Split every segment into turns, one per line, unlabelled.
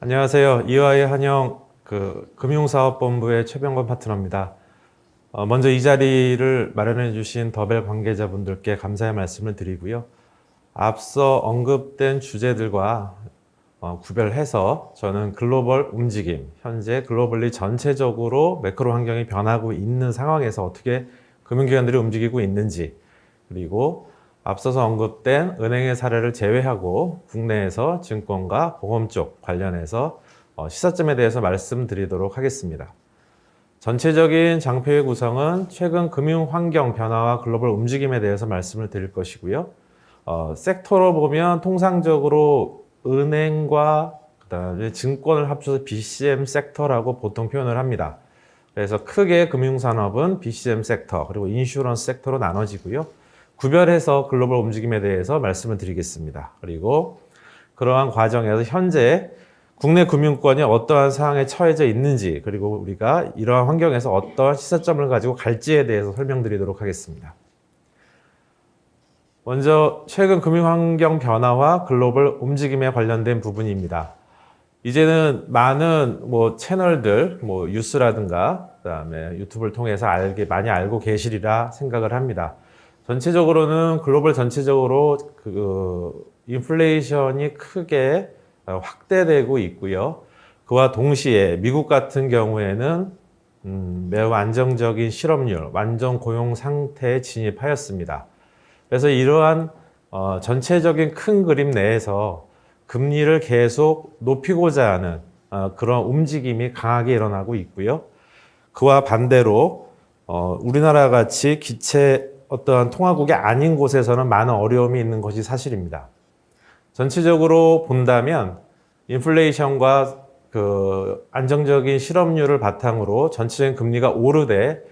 안녕하세요. 이화의 한영 금융사업본부의 최병건 파트너입니다. 먼저 이 자리를 마련해 주신 더벨 관계자분들께 감사의 말씀을 드리고요. 앞서 언급된 주제들과 구별해서 저는 글로벌 움직임, 현재 글로벌리 전체적으로 매크로 환경이 변하고 있는 상황에서 어떻게 금융기관들이 움직이고 있는지, 그리고 앞서서 언급된 은행의 사례를 제외하고 국내에서 증권과 보험 쪽 관련해서 시사점에 대해서 말씀드리도록 하겠습니다. 전체적인 장표의 구성은 최근 금융 환경 변화와 글로벌 움직임에 대해서 말씀을 드릴 것이고요. 섹터로 보면 통상적으로 은행과 그다음에 증권을 합쳐서 BCM 섹터라고 보통 표현을 합니다. 그래서 크게 금융산업은 BCM 섹터 그리고 인슈런스 섹터로 나눠지고요. 구별해서 글로벌 움직임에 대해서 말씀을 드리겠습니다. 그리고 그러한 과정에서 현재 국내 금융권이 어떠한 상황에 처해져 있는지, 그리고 우리가 이러한 환경에서 어떠한 시사점을 가지고 갈지에 대해서 설명드리도록 하겠습니다. 먼저 최근 금융환경 변화와 글로벌 움직임에 관련된 부분입니다. 이제는 많은 채널들, 뉴스라든가 그다음에 유튜브를 통해서 많이 알고 계시리라 생각을 합니다. 전체적으로는 글로벌 전체적으로 인플레이션이 크게 확대되고 있고요. 그와 동시에 미국 같은 경우에는 매우 안정적인 실업률, 완전 고용 상태에 진입하였습니다. 그래서 이러한 전체적인 큰 그림 내에서 금리를 계속 높이고자 하는 그런 움직임이 강하게 일어나고 있고요. 그와 반대로 우리나라 같이 기체 어떠한 통화국이 아닌 곳에서는 많은 어려움이 있는 것이 사실입니다. 전체적으로 본다면 인플레이션과 안정적인 실업률을 바탕으로 전체적인 금리가 오르되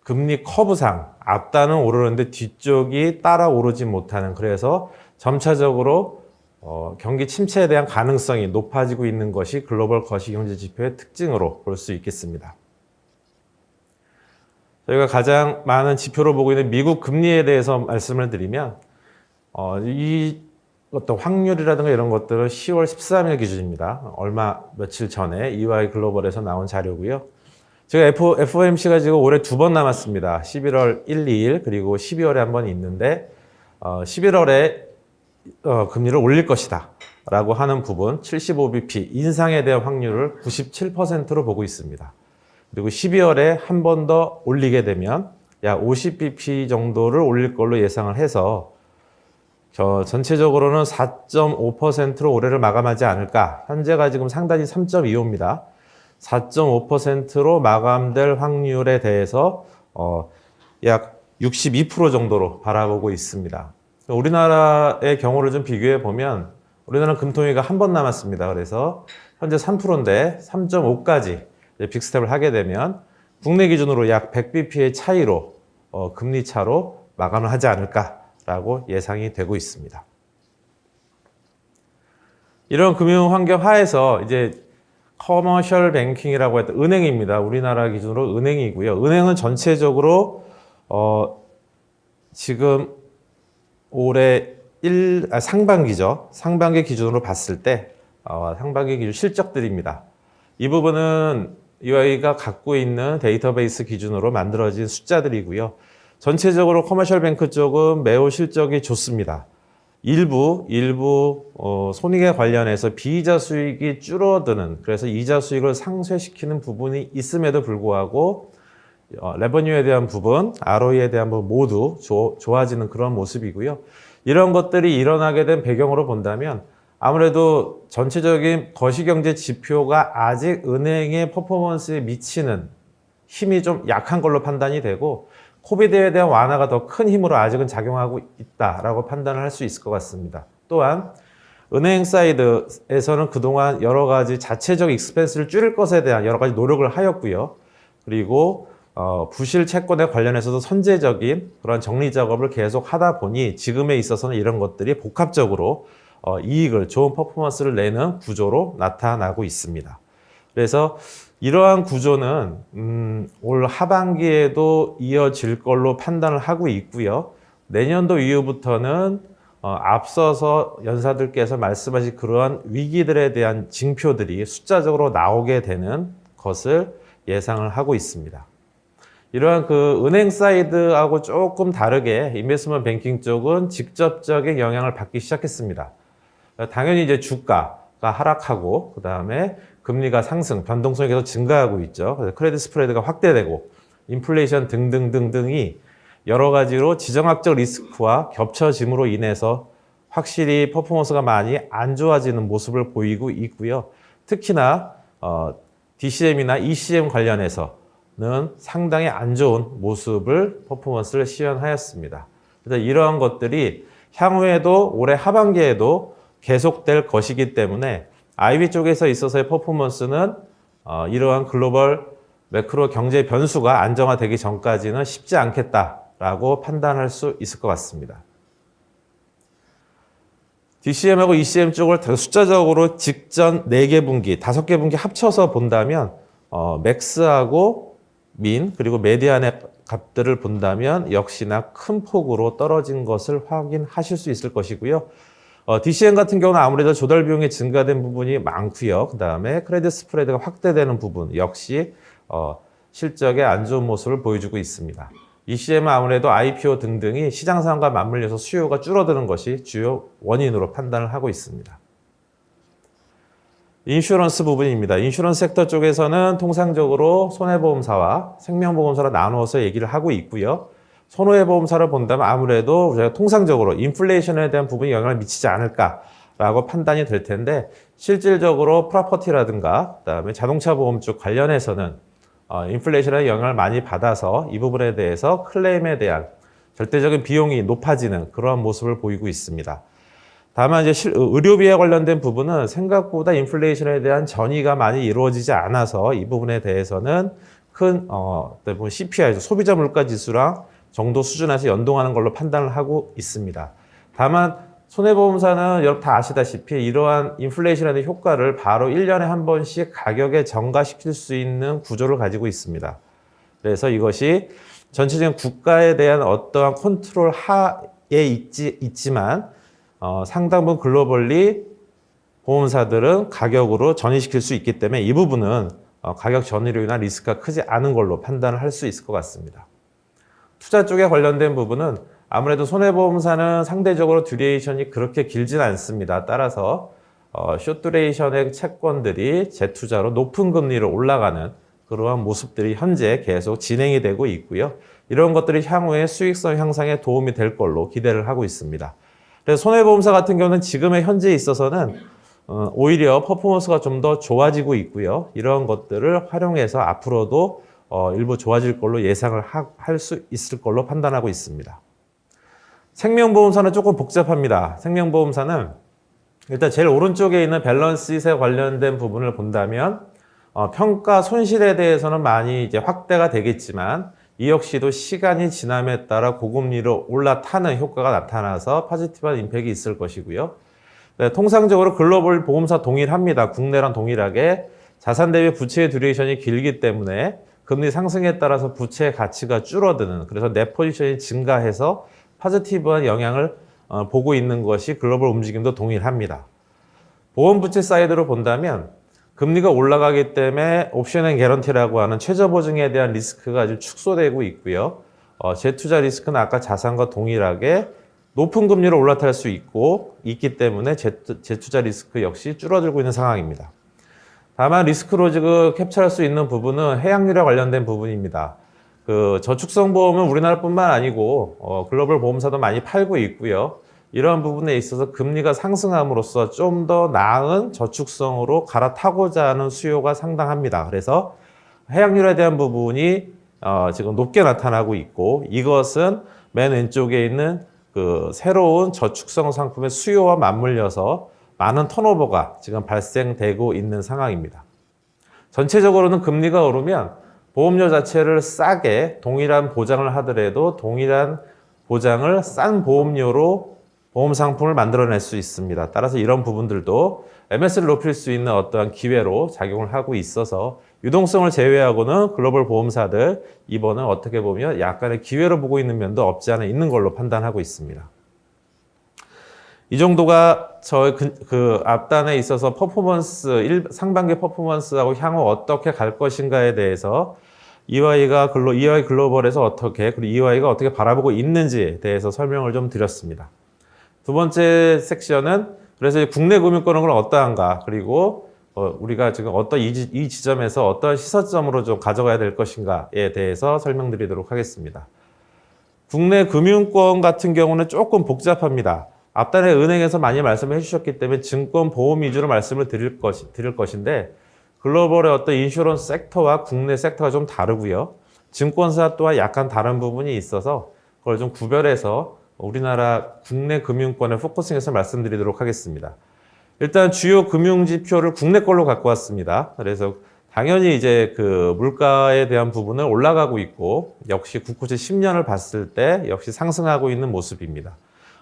금리 커브상 앞단은 오르는데 뒤쪽이 따라 오르지 못하는, 그래서 점차적으로 경기 침체에 대한 가능성이 높아지고 있는 것이 글로벌 거시경제 지표의 특징으로 볼 수 있겠습니다. 저희가 가장 많은 지표로 보고 있는 미국 금리에 대해서 말씀을 드리면 이 어떤 확률이라든가 이런 것들은 10월 13일 기준입니다. 며칠 전에 EY 글로벌에서 나온 자료고요. 제가 FOMC가 지금 올해 2번 남았습니다. 11월 1, 2일 그리고 12월에 한 번 있는데 11월에 금리를 올릴 것이다 라고 하는 부분 75bp 인상에 대한 확률을 97%로 보고 있습니다. 그리고 12월에 한 번 더 올리게 되면 약 50bp 정도를 올릴 걸로 예상을 해서 전체적으로는 4.5%로 올해를 마감하지 않을까. 현재가 지금 상단이 3.25입니다. 4.5%로 마감될 확률에 대해서 약 62% 정도로 바라보고 있습니다. 우리나라의 경우를 좀 비교해 보면 우리나라는 금통위가 한 번 남았습니다. 그래서 현재 3%인데 3.5까지 빅스텝을 하게 되면 국내 기준으로 약 100bp의 차이로 금리 차로 마감을 하지 않을까라고 예상이 되고 있습니다. 이런 금융 환경 하에서 이제 커머셜 뱅킹이라고 했던 은행입니다. 우리나라 기준으로 은행이고요. 은행은 전체적으로 지금 올해 상반기죠. 상반기 기준으로 봤을 때 상반기 기준 실적들입니다. 이 부분은 EY가 갖고 있는 데이터베이스 기준으로 만들어진 숫자들이고요. 전체적으로 커머셜 뱅크 쪽은 매우 실적이 좋습니다. 일부 손익에 관련해서 비이자 수익이 줄어드는, 그래서 이자 수익을 상쇄시키는 부분이 있음에도 불구하고 레버뉴에 대한 부분, ROE에 대한 부분 모두 좋아지는 그런 모습이고요. 이런 것들이 일어나게 된 배경으로 본다면 아무래도 전체적인 거시경제 지표가 아직 은행의 퍼포먼스에 미치는 힘이 좀 약한 걸로 판단이 되고 코비드에 대한 완화가 더 큰 힘으로 아직은 작용하고 있다라고 판단을 할 수 있을 것 같습니다. 또한 은행 사이드에서는 그동안 여러 가지 자체적 익스펜스를 줄일 것에 대한 여러 가지 노력을 하였고요. 그리고 부실 채권에 관련해서도 선제적인 그런 정리 작업을 계속 하다 보니 지금에 있어서는 이런 것들이 복합적으로 좋은 퍼포먼스를 내는 구조로 나타나고 있습니다. 그래서 이러한 구조는 올 하반기에도 이어질 걸로 판단을 하고 있고요. 내년도 이후부터는 앞서서 연사들께서 말씀하신 그러한 위기들에 대한 징표들이 숫자적으로 나오게 되는 것을 예상을 하고 있습니다. 이러한 그 은행 사이드하고 조금 다르게 인베스트먼트 뱅킹 쪽은 직접적인 영향을 받기 시작했습니다. 당연히 이제 주가가 하락하고 그 다음에 금리가 상승, 변동성이 계속 증가하고 있죠. 그래서 크레딧 스프레드가 확대되고 인플레이션 등등등등이 여러 가지로 지정학적 리스크와 겹쳐짐으로 인해서 확실히 퍼포먼스가 많이 안 좋아지는 모습을 보이고 있고요. 특히나 DCM이나 ECM 관련해서는 상당히 안 좋은 모습을 퍼포먼스를 시현하였습니다. 그래서 이러한 것들이 향후에도 올해 하반기에도 계속될 것이기 때문에 IB 쪽에서 있어서의 퍼포먼스는 이러한 글로벌 매크로 경제 변수가 안정화되기 전까지는 쉽지 않겠다라고 판단할 수 있을 것 같습니다. DCM하고 ECM 쪽을 숫자적으로 직전 4개 분기, 5개 분기 합쳐서 본다면 맥스하고 민 그리고 메디안의 값들을 본다면 역시나 큰 폭으로 떨어진 것을 확인하실 수 있을 것이고요. DCM 같은 경우는 아무래도 조달 비용이 증가된 부분이 많고요. 그 다음에 크레딧 스프레드가 확대되는 부분 역시 실적에 안 좋은 모습을 보여주고 있습니다. ECM은 아무래도 IPO 등등이 시장 상황과 맞물려서 수요가 줄어드는 것이 주요 원인으로 판단을 하고 있습니다. 인슈런스 부분입니다. 인슈런스 섹터 쪽에서는 통상적으로 손해보험사와 생명보험사로 나누어서 얘기를 하고 있고요. 손해보험사를 본다면 아무래도 저희가 통상적으로 인플레이션에 대한 부분이 영향을 미치지 않을까라고 판단이 될 텐데 실질적으로 프로퍼티라든가 그다음에 자동차 보험 쪽 관련해서는 인플레이션의 영향을 많이 받아서 이 부분에 대해서 클레임에 대한 절대적인 비용이 높아지는 그러한 모습을 보이고 있습니다. 다만 이제 의료비에 관련된 부분은 생각보다 인플레이션에 대한 전이가 많이 이루어지지 않아서 이 부분에 대해서는 큰 CPI, 소비자 물가 지수랑 정도 수준에서 연동하는 걸로 판단을 하고 있습니다. 다만 손해보험사는 여러분 다 아시다시피 이러한 인플레이션의 효과를 바로 1년에 한 번씩 가격에 전가시킬 수 있는 구조를 가지고 있습니다. 그래서 이것이 전체적인 국가에 대한 어떠한 컨트롤 하에 있지만 상당 부분 글로벌리 보험사들은 가격으로 전이시킬 수 있기 때문에 이 부분은 가격 전이로 인한 리스크가 크지 않은 걸로 판단을 할 수 있을 것 같습니다. 투자 쪽에 관련된 부분은 아무래도 손해보험사는 상대적으로 듀레이션이 그렇게 길지는 않습니다. 따라서 숏듀레이션의 채권들이 재투자로 높은 금리로 올라가는 그러한 모습들이 현재 계속 진행이 되고 있고요. 이런 것들이 향후에 수익성 향상에 도움이 될 걸로 기대를 하고 있습니다. 그래서 손해보험사 같은 경우는 지금의 현재에 있어서는 오히려 퍼포먼스가 좀 더 좋아지고 있고요. 이런 것들을 활용해서 앞으로도 일부 좋아질 걸로 예상을 할 수 있을 걸로 판단하고 있습니다. 생명보험사는 조금 복잡합니다. 생명보험사는 일단 제일 오른쪽에 있는 밸런스시트에 관련된 부분을 본다면 평가 손실에 대해서는 많이 이제 확대가 되겠지만 이 역시도 시간이 지남에 따라 고금리로 올라타는 효과가 나타나서 포지티브한 임팩이 있을 것이고요. 네, 통상적으로 글로벌 보험사 동일합니다. 국내랑 동일하게 자산 대비 부채의 듀레이션이 길기 때문에 금리 상승에 따라서 부채의 가치가 줄어드는 그래서 net 포지션이 증가해서 포지티브한 영향을 보고 있는 것이 글로벌 움직임도 동일합니다. 보험 부채 사이드로 본다면 금리가 올라가기 때문에 옵션 앤 개런티라고 하는 최저 보증에 대한 리스크가 아주 축소되고 있고요. 재투자 리스크는 아까 자산과 동일하게 높은 금리로 올라탈 수 있기 때문에 재투자 리스크 역시 줄어들고 있는 상황입니다. 다만 리스크 로직을 캡처할 수 있는 부분은 해약률에 관련된 부분입니다. 저축성 보험은 우리나라뿐만 아니고 글로벌 보험사도 많이 팔고 있고요. 이러한 부분에 있어서 금리가 상승함으로써 좀 더 나은 저축성으로 갈아타고자 하는 수요가 상당합니다. 그래서 해약률에 대한 부분이 지금 높게 나타나고 있고 이것은 맨 왼쪽에 있는 새로운 저축성 상품의 수요와 맞물려서 많은 턴오버가 지금 발생되고 있는 상황입니다. 전체적으로는 금리가 오르면 보험료 자체를 싸게 동일한 보장을 하더라도 동일한 보장을 싼 보험료로 보험 상품을 만들어낼 수 있습니다. 따라서 이런 부분들도 MS를 높일 수 있는 어떠한 기회로 작용을 하고 있어서 유동성을 제외하고는 글로벌 보험사들 이번은 어떻게 보면 약간의 기회로 보고 있는 면도 없지 않아 있는 걸로 판단하고 있습니다. 이 정도가 그 앞단에 있어서 상반기 퍼포먼스하고 향후 어떻게 갈 것인가에 대해서 EY 글로벌에서 어떻게, 그리고 EY가 어떻게 바라보고 있는지에 대해서 설명을 좀 드렸습니다. 두 번째 섹션은 그래서 국내 금융권은 어떠한가, 그리고 우리가 지금 이 지점에서 어떤 시사점으로 좀 가져가야 될 것인가에 대해서 설명드리도록 하겠습니다. 국내 금융권 같은 경우는 조금 복잡합니다. 앞단에 은행에서 많이 말씀을 해주셨기 때문에 증권 보험 위주로 말씀을 드릴 것인데, 글로벌의 어떤 인슈런스 섹터와 국내 섹터가 좀 다르고요. 증권사 또한 약간 다른 부분이 있어서 그걸 좀 구별해서 우리나라 국내 금융권에 포커싱해서 말씀드리도록 하겠습니다. 일단 주요 금융 지표를 국내 걸로 갖고 왔습니다. 그래서 당연히 이제 그 물가에 대한 부분은 올라가고 있고, 역시 국고채 10년을 봤을 때 역시 상승하고 있는 모습입니다.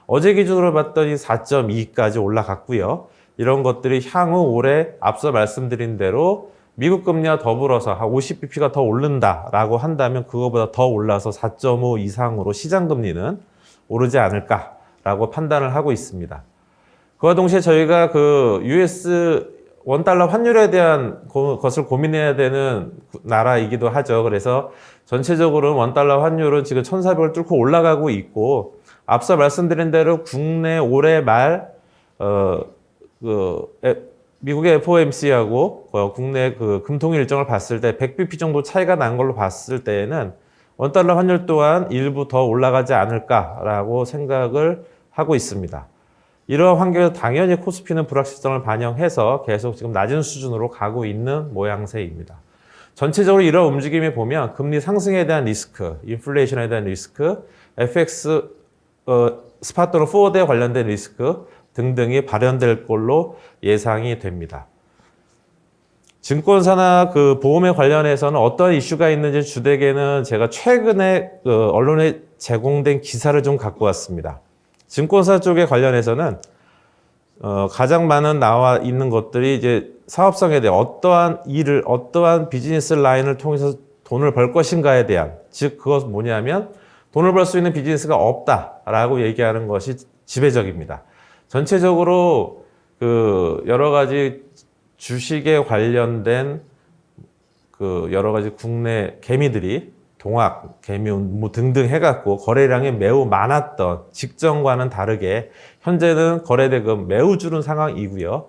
어제 기준으로 봤더니 4.2까지 올라갔고요. 이런 것들이 향후 올해 앞서 말씀드린 대로 미국 금리와 더불어서 한 50bp가 더 오른다라고 한다면 그거보다 더 올라서 4.5 이상으로 시장 금리는 오르지 않을까라고 판단을 하고 있습니다. 그와 동시에 저희가 그 US 원달러 환율에 대한 것을 고민해야 되는 나라이기도 하죠. 그래서 전체적으로 원달러 환율은 지금 1,400을 뚫고 올라가고 있고, 앞서 말씀드린 대로 국내 올해 말 미국의 FOMC하고 국내 그 금통 일정을 봤을 때 100bp 정도 차이가 난 걸로 봤을 때에는 원달러 환율 또한 일부 더 올라가지 않을까라고 생각을 하고 있습니다. 이러한 환경에서 당연히 코스피는 불확실성을 반영해서 계속 지금 낮은 수준으로 가고 있는 모양새입니다. 전체적으로 이런 움직임을 보면 금리 상승에 대한 리스크, 인플레이션에 대한 리스크, FX 스팟 또는 포워드에 관련된 리스크 등등이 발현될 걸로 예상이 됩니다. 증권사나 그 보험에 관련해서는 어떤 이슈가 있는지 주되게는 제가 최근에 그 언론에 제공된 기사를 좀 갖고 왔습니다. 증권사 쪽에 관련해서는 가장 많은 나와 있는 것들이 이제 사업성에 대한 어떠한 비즈니스 라인을 통해서 돈을 벌 것인가에 대한, 즉 그것은 뭐냐면 돈을 벌 수 있는 비즈니스가 없다라고 얘기하는 것이 지배적입니다. 전체적으로 그 여러 가지 주식에 관련된 그 여러 가지 국내 개미들이 동학, 개미 뭐 등등 해갖고 거래량이 매우 많았던 직전과는 다르게 현재는 거래대금 매우 줄은 상황이고요.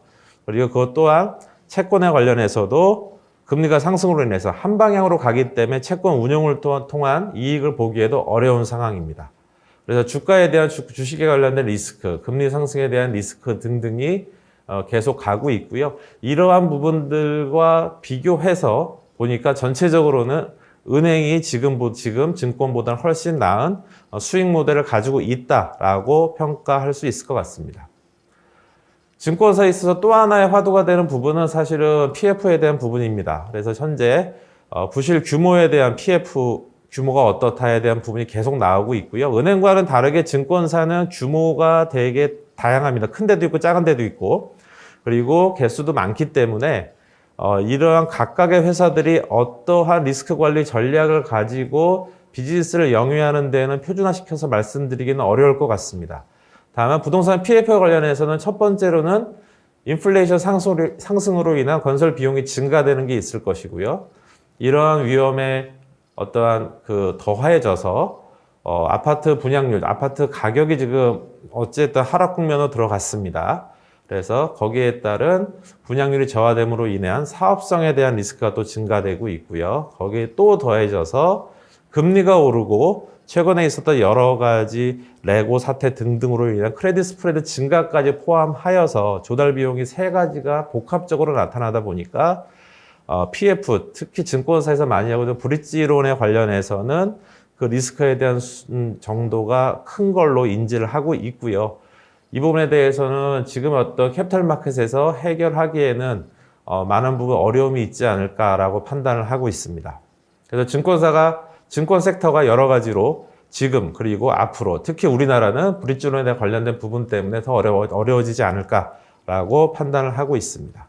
그리고 그것 또한 채권에 관련해서도 금리가 상승으로 인해서 한 방향으로 가기 때문에 채권 운용을 통한 이익을 보기에도 어려운 상황입니다. 그래서 주가에 대한 주식에 관련된 리스크, 금리 상승에 대한 리스크 등등이 계속 가고 있고요. 이러한 부분들과 비교해서 보니까 전체적으로는 은행이 지금 증권보다는 훨씬 나은 수익 모델을 가지고 있다라고 평가할 수 있을 것 같습니다. 증권사에 있어서 또 하나의 화두가 되는 부분은 사실은 PF에 대한 부분입니다. 그래서 현재 부실 규모에 대한 PF 규모가 어떻다에 대한 부분이 계속 나오고 있고요. 은행과는 다르게 증권사는 규모가 되게 다양합니다. 큰 데도 있고 작은 데도 있고, 그리고 개수도 많기 때문에 이러한 각각의 회사들이 어떠한 리스크 관리 전략을 가지고 비즈니스를 영위하는 데는 표준화시켜서 말씀드리기는 어려울 것 같습니다. 다만 부동산 PF와 관련해서는 첫 번째로는 인플레이션 상승으로 인한 건설 비용이 증가되는 게 있을 것이고요. 이러한 위험에 어떠한 더해져서 아파트 분양률, 아파트 가격이 지금 어쨌든 하락 국면으로 들어갔습니다. 그래서 거기에 따른 분양률이 저하됨으로 인한 사업성에 대한 리스크가 또 증가되고 있고요. 거기에 또 더해져서 금리가 오르고 최근에 있었던 여러 가지 레고 사태 등등으로 인한 크레딧 스프레드 증가까지 포함하여서 조달 비용이 세 가지가 복합적으로 나타나다 보니까 PF, 특히 증권사에서 많이 하고 있는 브릿지론에 관련해서는 그 리스크에 대한 정도가 큰 걸로 인지를 하고 있고요. 이 부분에 대해서는 지금 어떤 캐피탈 마켓에서 해결하기에는 많은 부분 어려움이 있지 않을까라고 판단을 하고 있습니다. 그래서 증권 섹터가 여러 가지로 지금 그리고 앞으로 특히 우리나라는 브릿지론에 관련된 부분 때문에 더 어려워지지 않을까라고 판단을 하고 있습니다.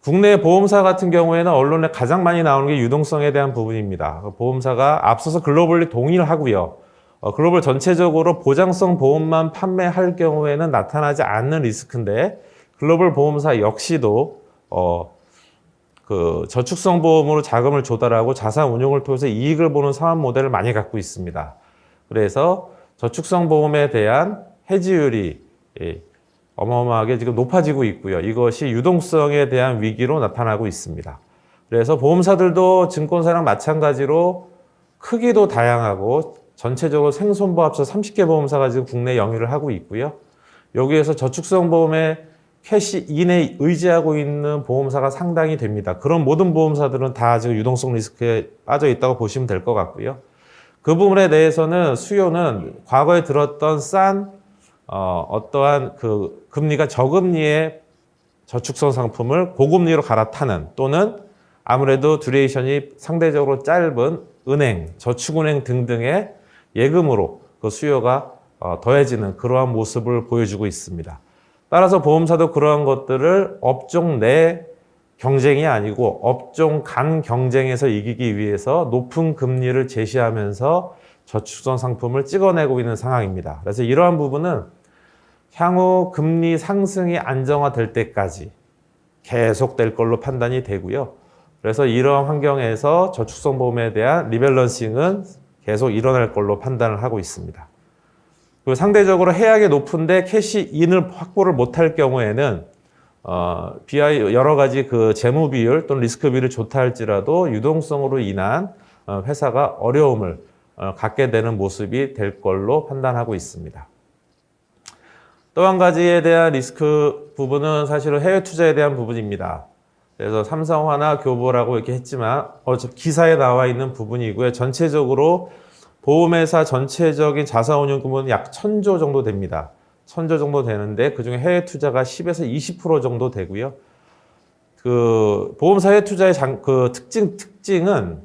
국내 보험사 같은 경우에는 언론에 가장 많이 나오는 게 유동성에 대한 부분입니다. 보험사가 앞서서 글로벌리 동의를 하고요. 글로벌 전체적으로 보장성 보험만 판매할 경우에는 나타나지 않는 리스크인데 글로벌 보험사 역시도 그 저축성 보험으로 자금을 조달하고 자산 운용을 통해서 이익을 보는 사업 모델을 많이 갖고 있습니다. 그래서 저축성 보험에 대한 해지율이 어마어마하게 지금 높아지고 있고요. 이것이 유동성에 대한 위기로 나타나고 있습니다. 그래서 보험사들도 증권사랑 마찬가지로 크기도 다양하고 전체적으로 생손보 합쳐 30개 보험사가 지금 국내 영위를 하고 있고요. 여기에서 저축성 보험에 캐시인에 의지하고 있는 보험사가 상당히 됩니다. 그런 모든 보험사들은 다 지금 유동성 리스크에 빠져 있다고 보시면 될 것 같고요. 그 부분에 대해서는 수요는 과거에 들었던 싼 어떠한 그 금리가 저금리의 저축성 상품을 고금리로 갈아타는 또는 아무래도 듀레이션이 상대적으로 짧은 은행, 저축은행 등등의 예금으로 그 수요가 더해지는 그러한 모습을 보여주고 있습니다. 따라서 보험사도 그러한 것들을 업종 내 경쟁이 아니고 업종 간 경쟁에서 이기기 위해서 높은 금리를 제시하면서 저축성 상품을 찍어내고 있는 상황입니다. 그래서 이러한 부분은 향후 금리 상승이 안정화될 때까지 계속될 걸로 판단이 되고요. 그래서 이러한 환경에서 저축성 보험에 대한 리밸런싱은 계속 일어날 걸로 판단을 하고 있습니다. 그리고 상대적으로 해약이 높은데 캐시인을 확보를 못할 경우에는 BI 여러 가지 그 재무 비율 또는 리스크 비율이 좋다 할지라도 유동성으로 인한 회사가 어려움을 갖게 되는 모습이 될 걸로 판단하고 있습니다. 또 한 가지에 대한 리스크 부분은 사실은 해외 투자에 대한 부분입니다. 그래서 삼성화나 교보라고 이렇게 했지만 기사에 나와 있는 부분이고요. 전체적으로 보험회사 전체적인 자산운용 규모는 약 1,000조 정도 됩니다. 1,000조 정도 되는데 그중에 해외 투자가 10에서 20% 정도 되고요. 그 보험사 해외 투자의 특징은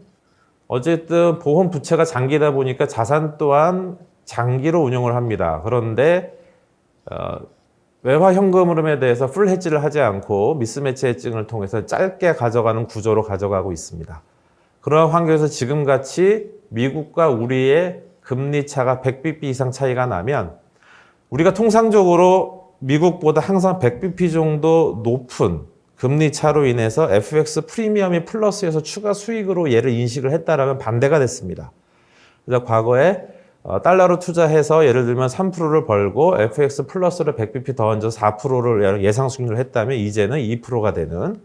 어쨌든 보험 부채가 장기다 보니까 자산 또한 장기로 운용을 합니다. 그런데 외화 현금 흐름에 대해서 풀 해지를 하지 않고 미스매치 해칭을 통해서 짧게 가져가는 구조로 가져가고 있습니다. 그러한 환경에서 지금같이 미국과 우리의 금리 차가 100bp 이상 차이가 나면 우리가 통상적으로 미국보다 항상 100bp 정도 높은 금리 차로 인해서 FX 프리미엄이 플러스해서 추가 수익으로 얘를 인식을 했다라면 반대가 됐습니다. 그래서 과거에 달러로 투자해서 예를 들면 3%를 벌고 FX 플러스를 100bp 더 얹어 4%를 예상 수익률을 했다면 이제는 2%가 되는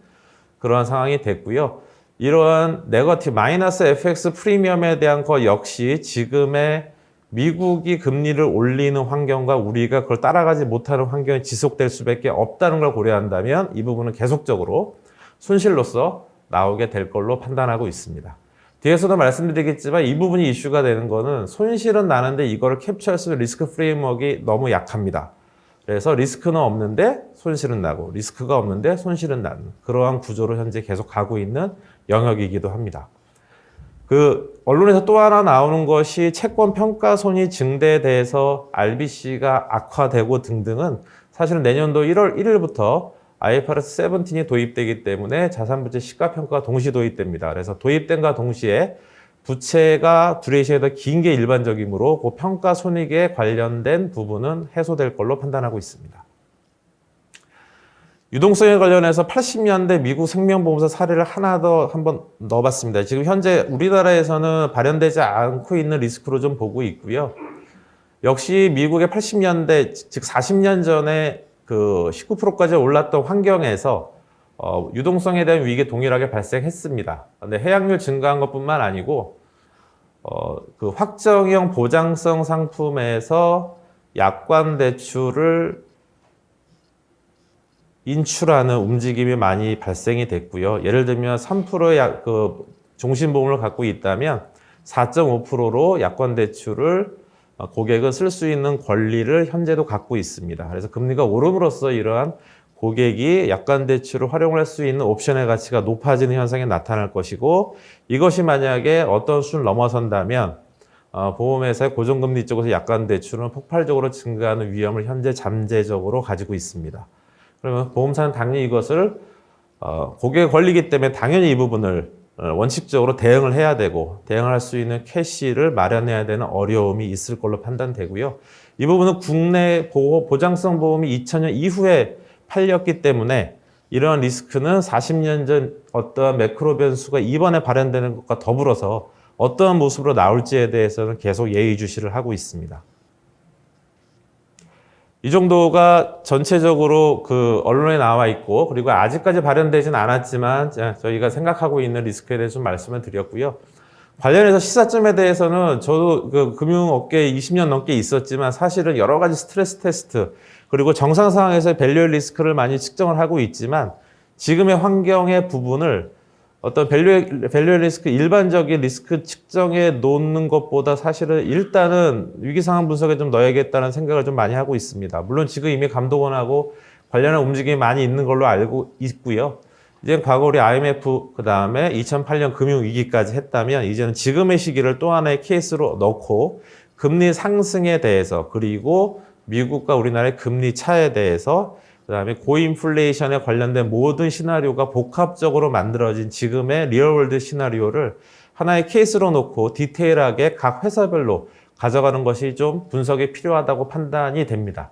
그러한 상황이 됐고요. 이러한 네거티브 마이너스 FX 프리미엄에 대한 것 역시 지금의 미국이 금리를 올리는 환경과 우리가 그걸 따라가지 못하는 환경이 지속될 수밖에 없다는 걸 고려한다면 이 부분은 계속적으로 손실로서 나오게 될 걸로 판단하고 있습니다. 뒤에서도 말씀드리겠지만 이 부분이 이슈가 되는 거는 손실은 나는데 이거를 캡처할 수 있는 리스크 프레임워크가 너무 약합니다. 그래서 리스크는 없는데 손실은 나고 리스크가 없는데 손실은 나는 그러한 구조로 현재 계속 가고 있는 영역이기도 합니다. 그 언론에서 또 하나 나오는 것이 채권 평가손이 증대돼서 RBC가 악화되고 등등은 사실은 내년도 1월 1일부터 IFRS 17이 도입되기 때문에 자산부채 시가평가가 동시 도입됩니다. 그래서 도입된과 동시에 부채가 듀레이션이 더 긴 게 일반적이므로 그 평가손익에 관련된 부분은 해소될 걸로 판단하고 있습니다. 유동성에 관련해서 80년대 미국 생명보험사 사례를 하나 더 한번 넣어봤습니다. 지금 현재 우리나라에서는 발현되지 않고 있는 리스크로 좀 보고 있고요. 역시 미국의 80년대, 즉 40년 전에 그 19%까지 올랐던 환경에서 유동성에 대한 위기가 동일하게 발생했습니다. 근데 해약률 증가한 것뿐만 아니고 그 확정형 보장성 상품에서 약관 대출을 인출하는 움직임이 많이 발생이 됐고요. 예를 들면 3%의 그 종신보험을 갖고 있다면 4.5%로 약관 대출을 고객은 쓸 수 있는 권리를 현재도 갖고 있습니다. 그래서 금리가 오름으로써 이러한 고객이 약관 대출을 활용을 할 수 있는 옵션의 가치가 높아지는 현상이 나타날 것이고 이것이 만약에 어떤 수준을 넘어선다면 보험회사의 고정금리 쪽에서 약관 대출은 폭발적으로 증가하는 위험을 현재 잠재적으로 가지고 있습니다. 그러면 보험사는 당연히 이것을 고객의 권리이기 때문에 당연히 이 부분을 원칙적으로 대응을 해야 되고 대응할 수 있는 캐시를 마련해야 되는 어려움이 있을 걸로 판단되고요. 이 부분은 국내 보장성 보험이 2000년 이후에 팔렸기 때문에 이러한 리스크는 40년 전 어떠한 매크로 변수가 이번에 발현되는 것과 더불어서 어떠한 모습으로 나올지에 대해서는 계속 예의주시를 하고 있습니다. 이 정도가 전체적으로 그 언론에 나와 있고, 그리고 아직까지 발현되진 않았지만 저희가 생각하고 있는 리스크에 대해서 좀 말씀을 드렸고요. 관련해서 시사점에 대해서는 저도 그 금융업계에 20년 넘게 있었지만 사실은 여러 가지 스트레스 테스트, 그리고 정상 상황에서 밸류 리스크를 많이 측정을 하고 있지만 지금의 환경의 부분을 어떤 밸류 리스크, 일반적인 리스크 측정에 놓는 것보다 사실은 일단은 위기상황 분석에 좀 넣어야겠다는 생각을 좀 많이 하고 있습니다. 물론 지금 이미 감독원하고 관련한 움직임이 많이 있는 걸로 알고 있고요. 이제 과거 우리 IMF, 그 다음에 2008년 금융위기까지 했다면 이제는 지금의 시기를 또 하나의 케이스로 넣고 금리 상승에 대해서, 그리고 미국과 우리나라의 금리 차에 대해서, 그다음에 고인플레이션에 관련된 모든 시나리오가 복합적으로 만들어진 지금의 리얼월드 시나리오를 하나의 케이스로 놓고 디테일하게 각 회사별로 가져가는 것이 좀 분석이 필요하다고 판단이 됩니다.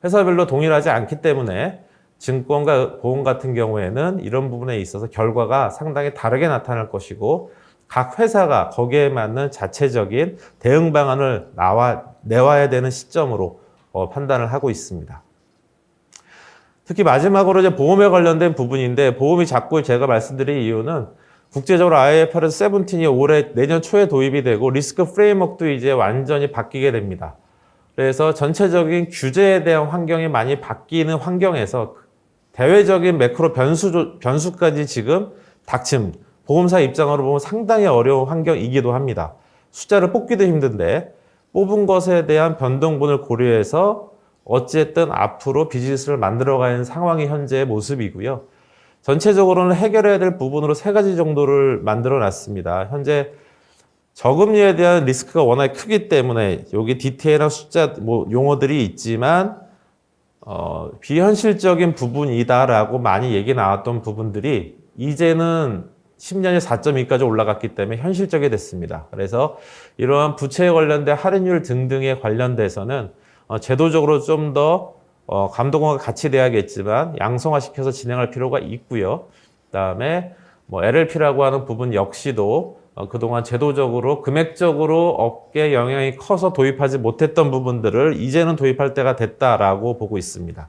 회사별로 동일하지 않기 때문에 증권과 보험 같은 경우에는 이런 부분에 있어서 결과가 상당히 다르게 나타날 것이고 각 회사가 거기에 맞는 자체적인 대응 방안을 내와야 되는 시점으로 판단을 하고 있습니다. 특히 마지막으로 이제 보험에 관련된 부분인데, 보험이 자꾸 제가 말씀드린 이유는 국제적으로 IFRS 17이 내년 초에 도입이 되고 리스크 프레임워크도 이제 완전히 바뀌게 됩니다. 그래서 전체적인 규제에 대한 환경이 많이 바뀌는 환경에서 대외적인 매크로 변수까지 지금 닥침, 보험사 입장으로 보면 상당히 어려운 환경이기도 합니다. 숫자를 뽑기도 힘든데 뽑은 것에 대한 변동분을 고려해서 어쨌든 앞으로 비즈니스를 만들어가는 상황이 현재의 모습이고요. 전체적으로는 해결해야 될 부분으로 3가지 정도를 만들어 놨습니다. 현재 저금리에 대한 리스크가 워낙 크기 때문에 여기 디테일한 숫자, 용어들이 있지만 비현실적인 부분이다라고 많이 얘기 나왔던 부분들이 이제는 10년에 4.2까지 올라갔기 때문에 현실적이 됐습니다. 그래서 이러한 부채에 관련된 할인율 등등에 관련돼서는 제도적으로 좀 더 감독원과 같이 돼야겠지만 양성화시켜서 진행할 필요가 있고요. 그다음에 LLP라고 하는 부분 역시도 그동안 제도적으로 금액적으로 업계 영향이 커서 도입하지 못했던 부분들을 이제는 도입할 때가 됐다라고 보고 있습니다.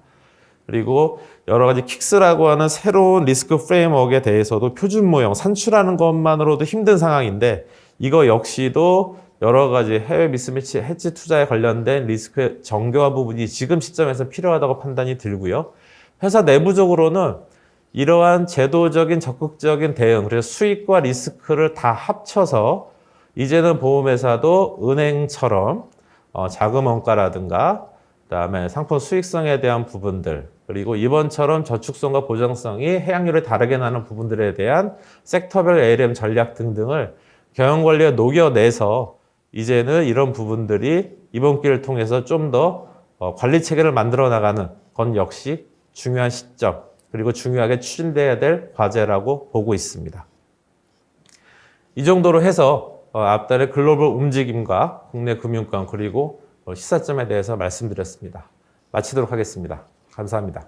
그리고 여러 가지 킥스라고 하는 새로운 리스크 프레임워크에 대해서도 표준 모형 산출하는 것만으로도 힘든 상황인데 이거 역시도 여러 가지 해외 미스매치 해지 투자에 관련된 리스크의 정교화 부분이 지금 시점에서 필요하다고 판단이 들고요. 회사 내부적으로는 이러한 제도적인 적극적인 대응, 그래서 수익과 리스크를 다 합쳐서 이제는 보험회사도 은행처럼 자금 원가라든가 그다음에 상품 수익성에 대한 부분들, 그리고 이번처럼 저축성과 보장성이 해약률이 다르게 나는 부분들에 대한 섹터별 ALM 전략 등등을 경영관리에 녹여내서 이제는 이런 부분들이 이번 기회를 통해서 좀 더 관리 체계를 만들어 나가는 건 역시 중요한 시점, 그리고 중요하게 추진돼야 될 과제라고 보고 있습니다. 이 정도로 해서 앞달의 글로벌 움직임과 국내 금융권 그리고 시사점에 대해서 말씀드렸습니다. 마치도록 하겠습니다. 감사합니다.